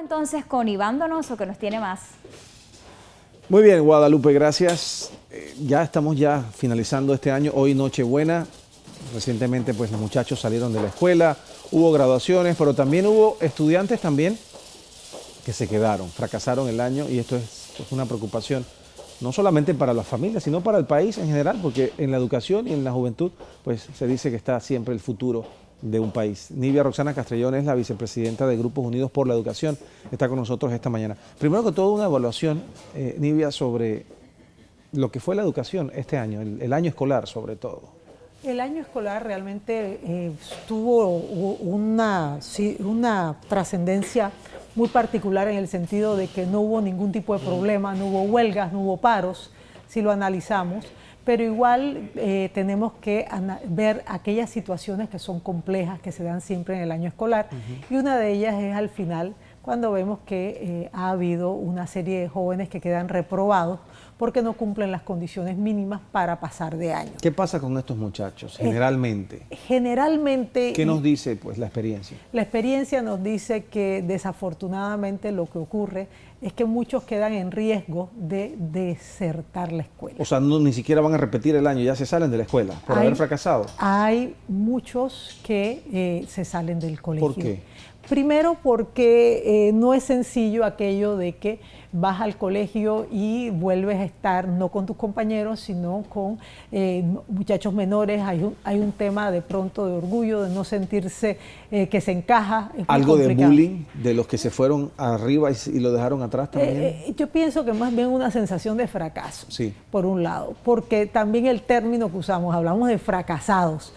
entonces con Iván Donoso, que nos tiene más. Muy bien, Guadalupe, gracias. Ya estamos finalizando este año, hoy Nochebuena. Recientemente pues los muchachos salieron de la escuela, hubo graduaciones, pero también hubo estudiantes que se quedaron, fracasaron el año, y esto es una preocupación no solamente para las familias, sino para el país en general, porque en la educación y en la juventud pues se dice que está siempre el futuro de un país. Nivia Roxana Castrellón es la vicepresidenta de Grupos Unidos por la Educación, está con nosotros esta mañana. Primero que todo, una evaluación, Nivia, sobre lo que fue la educación este año, el año escolar sobre todo. El año escolar realmente tuvo una trascendencia muy particular en el sentido de que no hubo ningún tipo de problema, no hubo huelgas, no hubo paros, si lo analizamos, pero igual tenemos que ver aquellas situaciones que son complejas, que se dan siempre en el año escolar, y una de ellas es al final, cuando vemos que ha habido una serie de jóvenes que quedan reprobados porque no cumplen las condiciones mínimas para pasar de año. ¿Qué pasa con estos muchachos generalmente? Generalmente... ¿Qué nos dice pues la experiencia? La experiencia nos dice que desafortunadamente lo que ocurre es que muchos quedan en riesgo de desertar la escuela. O sea, ni siquiera van a repetir el año, ya se salen de la escuela por haber fracasado. Hay muchos que se salen del colegio. ¿Por qué? Primero porque no es sencillo aquello de que vas al colegio y vuelves a estar no con tus compañeros, sino con muchachos menores. Hay un tema de pronto de orgullo, de no sentirse que se encaja. Es algo muy complicado. De bullying, de los que se fueron arriba y lo dejaron atrás también. Yo pienso que más bien una sensación de fracaso, sí, por un lado, porque también el término que usamos, hablamos de fracasados.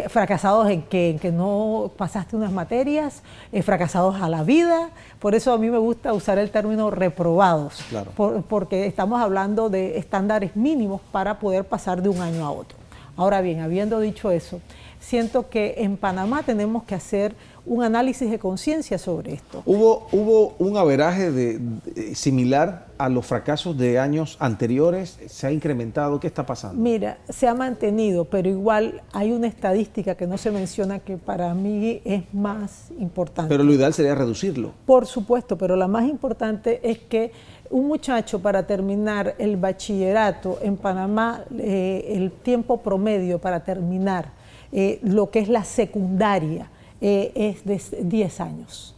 Fracasados en que no pasaste unas materias, fracasados a la vida. Por eso a mí me gusta usar el término reprobados, claro, porque estamos hablando de estándares mínimos para poder pasar de un año a otro. Ahora bien, habiendo dicho eso, siento que en Panamá tenemos que hacer un análisis de conciencia sobre esto. ¿Hubo un averaje similar a los fracasos de años anteriores? ¿Se ha incrementado? ¿Qué está pasando? Mira, se ha mantenido, pero igual hay una estadística que no se menciona que para mí es más importante. Pero lo ideal sería reducirlo. Por supuesto, pero la más importante es que un muchacho para terminar el bachillerato en Panamá, el tiempo promedio para terminar lo que es la secundaria, es de 10 años.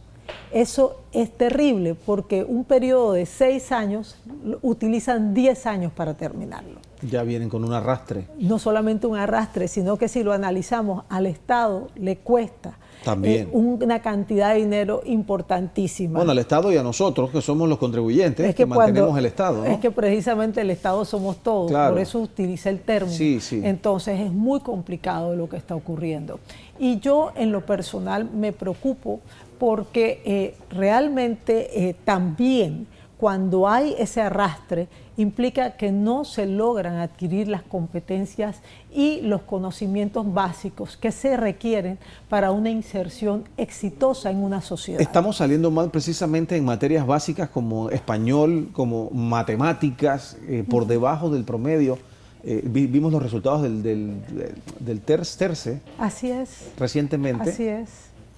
Eso es terrible porque un periodo de 6 años utilizan 10 años para terminarlo. Ya vienen con un arrastre. No solamente un arrastre, sino que si lo analizamos, al Estado le cuesta también una cantidad de dinero importantísima. Bueno, al Estado y a nosotros, que somos los contribuyentes, que mantenemos el Estado, ¿no? Es que precisamente el Estado somos todos, claro, por eso utiliza el término. Sí, sí. Entonces es muy complicado lo que está ocurriendo. Y yo en lo personal me preocupo porque realmente también cuando hay ese arrastre implica que no se logran adquirir las competencias y los conocimientos básicos que se requieren para una inserción exitosa en una sociedad. Estamos saliendo mal precisamente en materias básicas como español, como matemáticas, por debajo del promedio. Vimos los resultados del TERCE. Así es. Recientemente. Así es.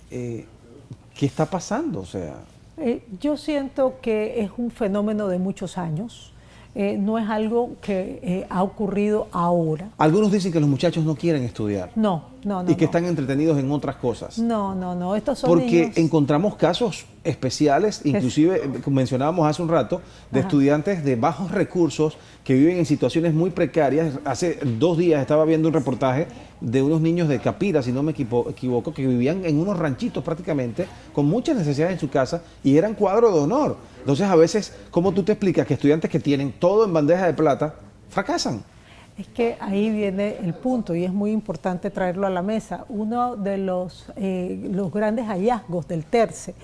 ¿Qué está pasando? O sea, yo siento que es un fenómeno de muchos años. No es algo que ha ocurrido ahora. Algunos dicen que los muchachos no quieren estudiar. No. Y que están entretenidos en otras cosas. No. Estos son porque niños... encontramos casos especiales, inclusive mencionábamos hace un rato, de estudiantes de bajos recursos que viven en situaciones muy precarias. Hace 2 días estaba viendo un reportaje de unos niños de Capira, si no me equivoco, que vivían en unos ranchitos prácticamente, con muchas necesidades en su casa y eran cuadro de honor. Entonces a veces, ¿cómo tú te explicas que estudiantes que tienen todo en bandeja de plata fracasan? Es que ahí viene el punto y es muy importante traerlo a la mesa. Uno de los grandes hallazgos del TERCE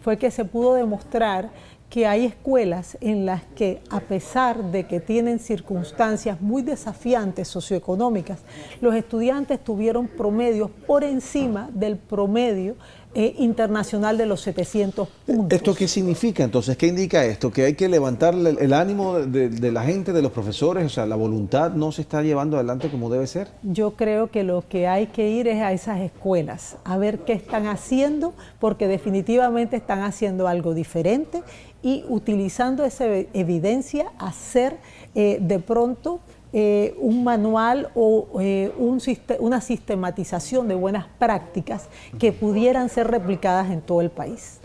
fue que se pudo demostrar que hay escuelas en las que, a pesar de que tienen circunstancias muy desafiantes socioeconómicas, los estudiantes tuvieron promedios por encima del promedio internacional de los 700 puntos. ¿Esto qué significa entonces? ¿Qué indica esto? ¿Que hay que levantar el ánimo de la gente, de los profesores? O sea, ¿la voluntad no se está llevando adelante como debe ser? Yo creo que lo que hay que ir es a esas escuelas, a ver qué están haciendo, porque definitivamente están haciendo algo diferente y utilizando esa evidencia hacer de pronto un manual o una sistematización de buenas prácticas que pudieran ser replicadas en todo el país.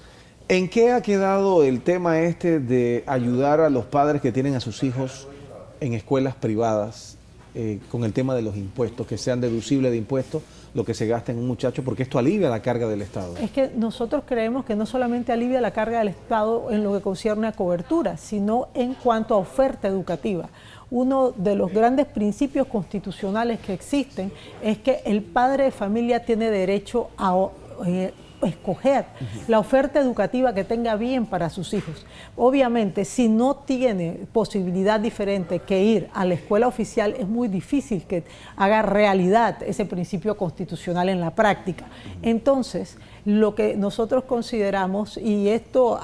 ¿En qué ha quedado el tema este de ayudar a los padres que tienen a sus hijos en escuelas privadas con el tema de los impuestos, que sean deducibles de impuestos lo que se gasta en un muchacho, porque esto alivia la carga del Estado? Es que nosotros creemos que no solamente alivia la carga del Estado en lo que concierne a cobertura, sino en cuanto a oferta educativa. Uno de los grandes principios constitucionales que existen es que el padre de familia tiene derecho a escoger la oferta educativa que tenga bien para sus hijos. Obviamente, si no tiene posibilidad diferente que ir a la escuela oficial, es muy difícil que haga realidad ese principio constitucional en la práctica. Entonces, lo que nosotros consideramos, y esto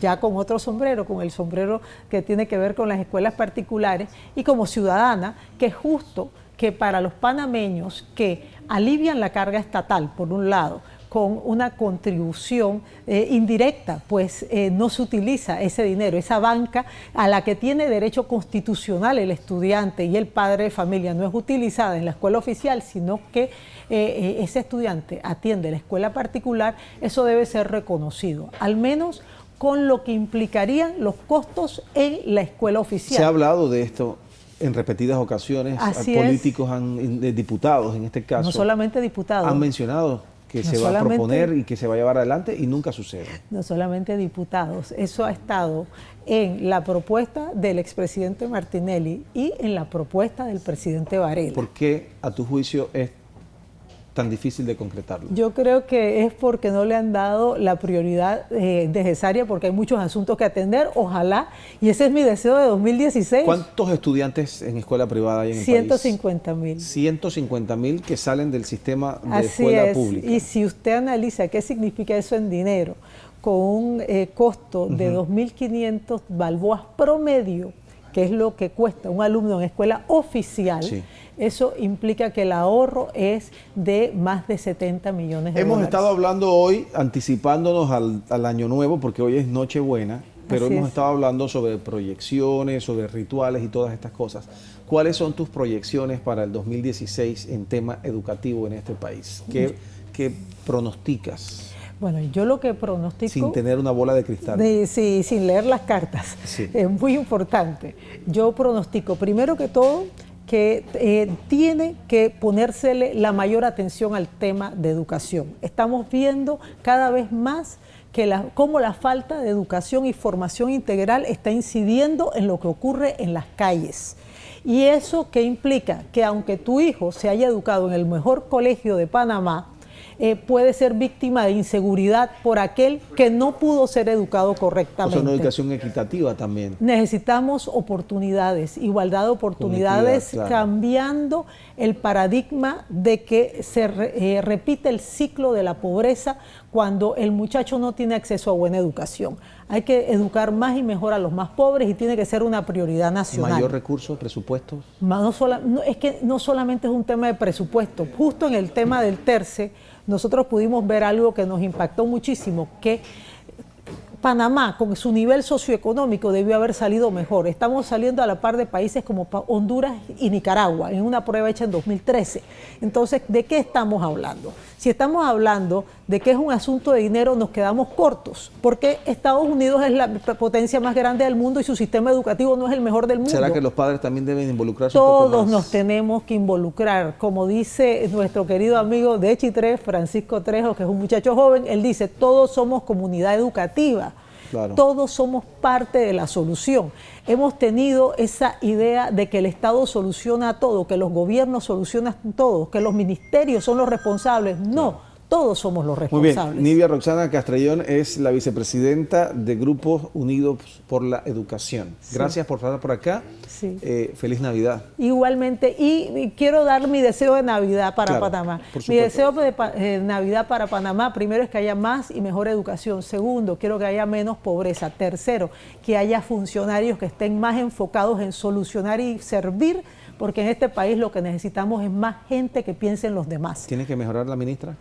ya con otro sombrero, con el sombrero que tiene que ver con las escuelas particulares, y como ciudadana, que es justo que para los panameños que alivian la carga estatal, por un lado, con una contribución indirecta, pues no se utiliza ese dinero, esa banca a la que tiene derecho constitucional el estudiante y el padre de familia no es utilizada en la escuela oficial, sino que ese estudiante atiende la escuela particular. Eso debe ser reconocido, al menos con lo que implicarían los costos en la escuela oficial. Se ha hablado de esto en repetidas ocasiones. Así políticos, diputados en este caso. No solamente diputados. Han mencionado que No se va a solamente, proponer y que se va a llevar adelante y nunca sucede. No solamente diputados, eso ha estado en la propuesta del expresidente Martinelli y en la propuesta del presidente Varela. ¿Por qué, a tu juicio, es tan difícil de concretarlo? Yo creo que es porque no le han dado la prioridad necesaria, porque hay muchos asuntos que atender, ojalá, y ese es mi deseo de 2016. ¿Cuántos estudiantes en escuela privada hay en el 150.000. 150.000 que salen del sistema de Así escuela es. pública. Y si usted analiza qué significa eso en dinero, con un costo de 2.500 balboas promedio, que es lo que cuesta un alumno en escuela oficial, sí, eso implica que el ahorro es de más de 70 millones de dólares. Hemos estado hablando hoy, anticipándonos al año nuevo, porque hoy es Nochebuena, pero hemos estado hablando sobre proyecciones, sobre rituales y todas estas cosas. ¿Cuáles son tus proyecciones para el 2016 en tema educativo en este país? ¿Qué pronosticas? Bueno, yo lo que pronostico... Sin tener una bola de cristal. Sí, sin leer las cartas. Sí. Es muy importante. Yo pronostico, primero que todo, que tiene que ponérsele la mayor atención al tema de educación. Estamos viendo cada vez más que cómo la falta de educación y formación integral está incidiendo en lo que ocurre en las calles. ¿Y eso qué implica? Que aunque tu hijo se haya educado en el mejor colegio de Panamá, puede ser víctima de inseguridad por aquel que no pudo ser educado correctamente. O sea, una educación equitativa también. Necesitamos oportunidades, igualdad de oportunidades, claro, cambiando el paradigma de que se repite el ciclo de la pobreza cuando el muchacho no tiene acceso a buena educación. Hay que educar más y mejor a los más pobres y tiene que ser una prioridad nacional. ¿Mayor recursos, presupuestos? Es que no solamente es un tema de presupuesto. Justo en el tema del TERCE, nosotros pudimos ver algo que nos impactó muchísimo, que Panamá, con su nivel socioeconómico, debió haber salido mejor. Estamos saliendo a la par de países como Honduras y Nicaragua, en una prueba hecha en 2013. Entonces, ¿de qué estamos hablando? Si estamos hablando de que es un asunto de dinero, nos quedamos cortos, porque Estados Unidos es la potencia más grande del mundo y su sistema educativo no es el mejor del mundo. ¿Será que los padres también deben involucrarse un poco más? Todos nos tenemos que involucrar. Como dice nuestro querido amigo de Chitré, Francisco Trejo, que es un muchacho joven, él dice, todos somos comunidad educativa. Claro. Todos somos parte de la solución. Hemos tenido esa idea de que el Estado soluciona todo, que los gobiernos solucionan todo, que los ministerios son los responsables. No, todos somos los Muy bien, responsables. Nivia Roxana Castrellón es la vicepresidenta de Grupos Unidos por la Educación. Gracias por estar por acá. Sí. Feliz Navidad. Igualmente, y quiero dar mi deseo de Navidad para Claro, Panamá. por Mi supuesto. deseo de Navidad para Panamá, primero, es que haya más y mejor educación. Segundo, quiero que haya menos pobreza. Tercero, que haya funcionarios que estén más enfocados en solucionar y servir, porque en este país lo que necesitamos es más gente que piense en los demás. ¿Tiene que mejorar la ministra?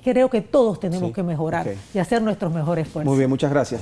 Creo que todos tenemos Sí, que mejorar ok. y hacer nuestros mejores esfuerzos. Muy bien, muchas gracias.